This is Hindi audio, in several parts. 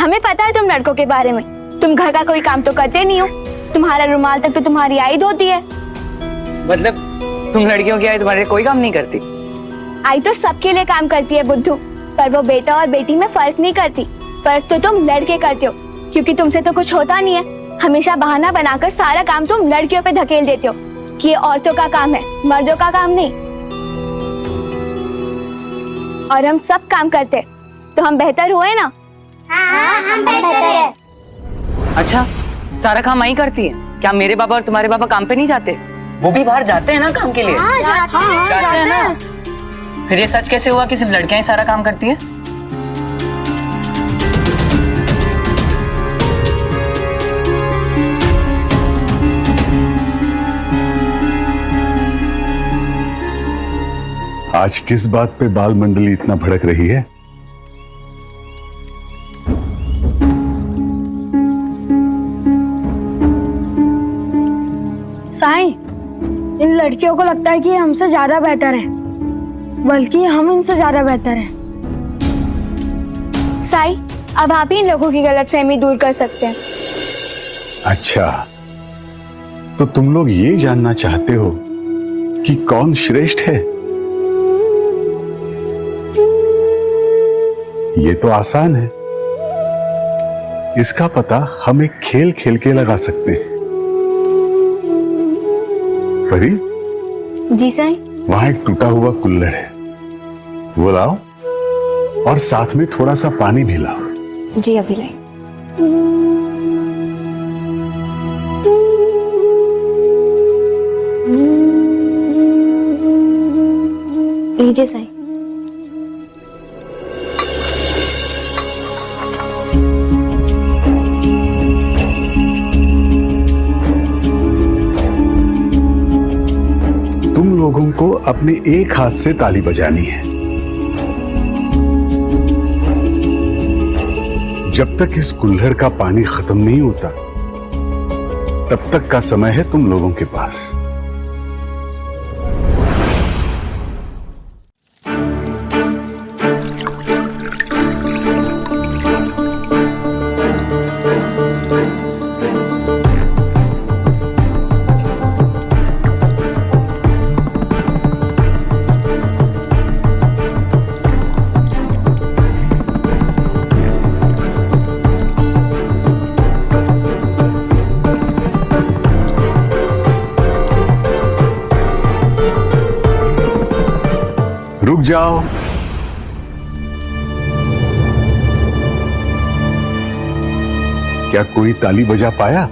हमें पता है तुम लड़कों के बारे में, तुम घर का कोई काम तो करते नहीं हो, तुम्हारा रुमाल तक तो तुम्हारी आई धोती है। मतलब तुम लड़कियों की आई तुम्हारे लिए कोई काम नहीं करती? आई तो सबके लिए काम करती है बुद्धू, पर वो बेटा और बेटी में फर्क नहीं करती। फर्क तो तुम लड़के करते हो, क्योंकि तुमसे तो कुछ होता नहीं है। हमेशा बहाना बनाकर सारा काम तुम लड़कियों पे धकेल देते हो कि ये औरतों का काम है, मर्दों का काम नहीं। और हम सब काम करते तो हम बेहतर हुए ना। हाँ, हम बेहतर है। अच्छा, सारा काम आई करती है? क्या मेरे पापा और तुम्हारे पापा काम पे नहीं जाते? वो भी बाहर जाते हैं ना काम के लिए। जाते हैं ना। फिर ये सच कैसे हुआ कि सिर्फ लड़कियां ही सारा काम करती हैं? आज किस बात पे बाल मंडली इतना भड़क रही है? साईं, इन लड़कियों को लगता है कि हमसे ज्यादा बेहतर है, बल्कि हम इनसे ज्यादा बेहतर हैं। साई, अब आप ही इन लोगों की गलतफहमी दूर कर सकते हैं। अच्छा, तो तुम लोग ये जानना चाहते हो कि कौन श्रेष्ठ है? ये तो आसान है। इसका पता हम एक खेल खेल के लगा सकते हैं। परी, जी साईं। वहां एक टूटा हुआ कुल्हड़ है, वो लाओ, और साथ में थोड़ा सा पानी भी लाओ। जी अभी लाई। लीजिए साईं। तुम लोगों को अपने एक हाथ से ताली बजानी है। जब तक इस कुल्हड़ का पानी खत्म नहीं होता, तब तक का समय है तुम लोगों के पास। रुक जाओ। क्या कोई ताली बजा पाया?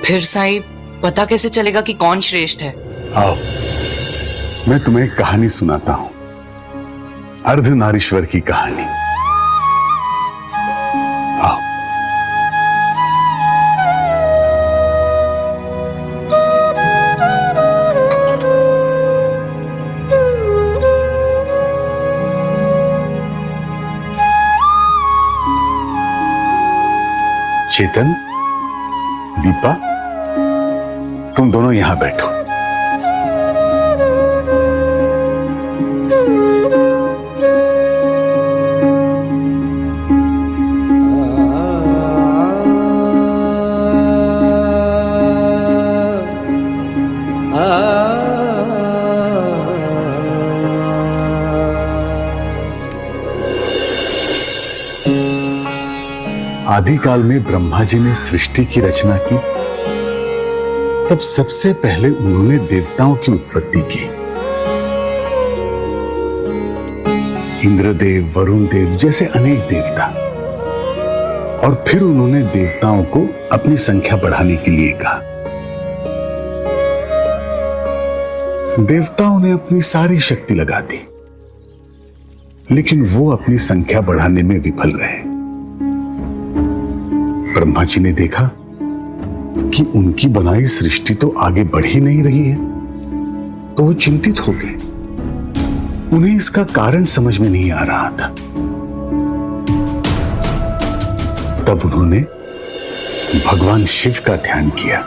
फिर साईं, पता कैसे चलेगा कि कौन श्रेष्ठ है? आओ, मैं तुम्हें एक कहानी सुनाता हूं, अर्धनारीश्वर की कहानी। आओ। चेतन, दीपा, तुम दोनों यहां बैठो। आदिकाल में ब्रह्मा जी ने सृष्टि की रचना की, तब सबसे पहले उन्होंने देवताओं की उत्पत्ति की। इंद्रदेव, वरुण देव जैसे अनेक देवता। और फिर उन्होंने देवताओं को अपनी संख्या बढ़ाने के लिए कहा। देवताओं ने अपनी सारी शक्ति लगा दी, लेकिन वो अपनी संख्या बढ़ाने में विफल रहे। ब्रह्मा जी ने देखा कि उनकी बनाई सृष्टि तो आगे बढ़ ही नहीं रही है, तो वो चिंतित हो गए। उन्हें इसका कारण समझ में नहीं आ रहा था। तब उन्होंने भगवान शिव का ध्यान किया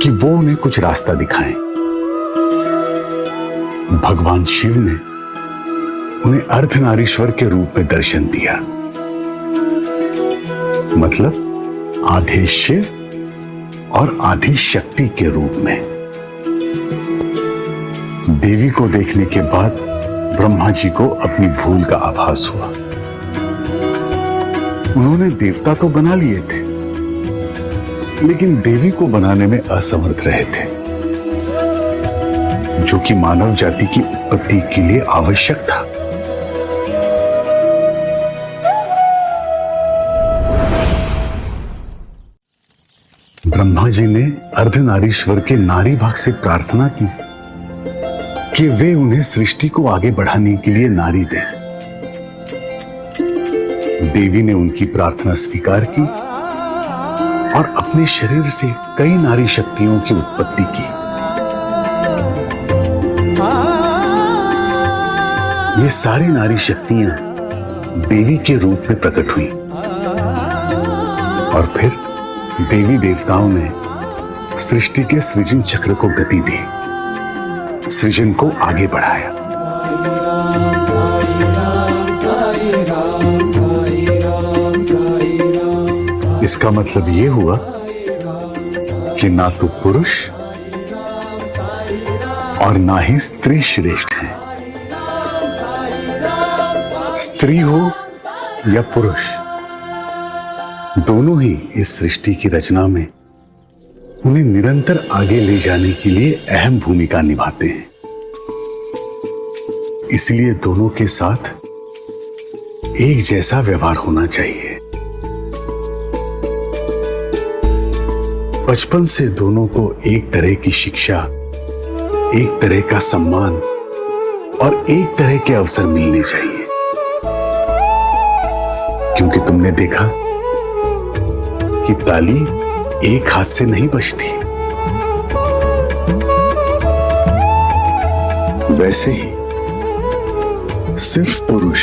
कि वो उन्हें कुछ रास्ता दिखाएं। भगवान शिव ने उन्हें अर्धनारीश्वर के रूप में दर्शन दिया। मतलब आधे शिव और आधी शक्ति के रूप में। देवी को देखने के बाद ब्रह्मा जी को अपनी भूल का आभास हुआ। उन्होंने देवता तो बना लिए थे, लेकिन देवी को बनाने में असमर्थ रहे थे, जो कि मानव जाति की उत्पत्ति के लिए आवश्यक था। ब्रह्मा जी ने अर्धनारीश्वर के नारी भाग से प्रार्थना की कि वे उन्हें सृष्टि को आगे बढ़ाने के लिए नारी दें। देवी ने उनकी प्रार्थना स्वीकार की और अपने शरीर से कई नारी शक्तियों की उत्पत्ति की। ये सारी नारी शक्तियां देवी के रूप में प्रकट हुई और फिर देवी देवताओं ने सृष्टि के सृजन चक्र को गति दी, सृजन को आगे बढ़ाया। इसका मतलब यह हुआ कि ना तो पुरुष और ना ही स्त्री श्रेष्ठ है। स्त्री हो या पुरुष, दोनों ही इस सृष्टि की रचना में उन्हें निरंतर आगे ले जाने के लिए अहम भूमिका निभाते हैं। इसलिए दोनों के साथ एक जैसा व्यवहार होना चाहिए। बचपन से दोनों को एक तरह की शिक्षा, एक तरह का सम्मान और एक तरह के अवसर मिलने चाहिए, क्योंकि तुमने देखा कि ताली एक हाथ से नहीं बजती। वैसे ही सिर्फ पुरुष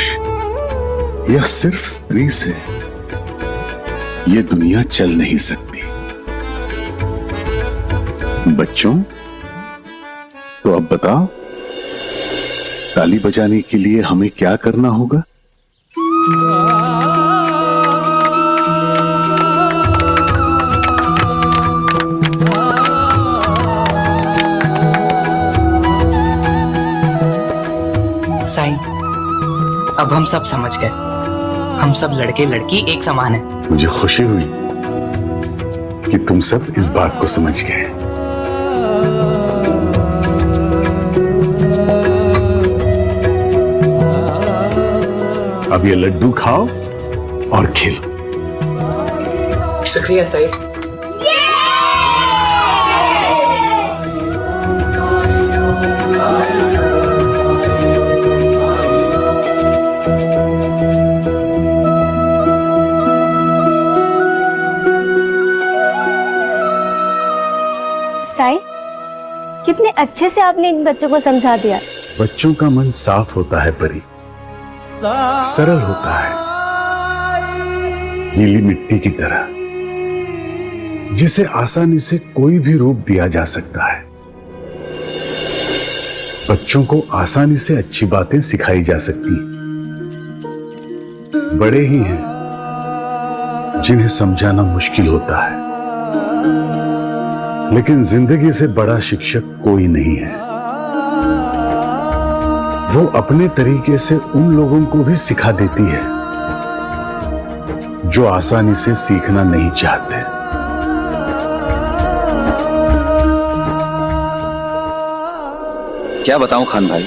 या सिर्फ स्त्री से ये दुनिया चल नहीं सकती। बच्चों, तो अब बताओ, ताली बजाने के लिए हमें क्या करना होगा? साईं, अब हम सब समझ गए। हम सब लड़के लड़की एक समान है। मुझे खुशी हुई कि तुम सब इस बात को समझ गए। अब ये लड्डू खाओ और खेलो। शुक्रिया साईं। साईं, कितने अच्छे से आपने इन बच्चों को समझा दिया। बच्चों का मन साफ होता है परी, सरल होता है, नीली मिट्टी की तरह, जिसे आसानी से कोई भी रूप दिया जा सकता है। बच्चों को आसानी से अच्छी बातें सिखाई जा सकती हैं। बड़े ही हैं जिन्हें समझाना मुश्किल होता है, लेकिन जिंदगी से बड़ा शिक्षक कोई नहीं है। वो अपने तरीके से उन लोगों को भी सिखा देती है जो आसानी से सीखना नहीं चाहते। क्या बताऊं खान भाई,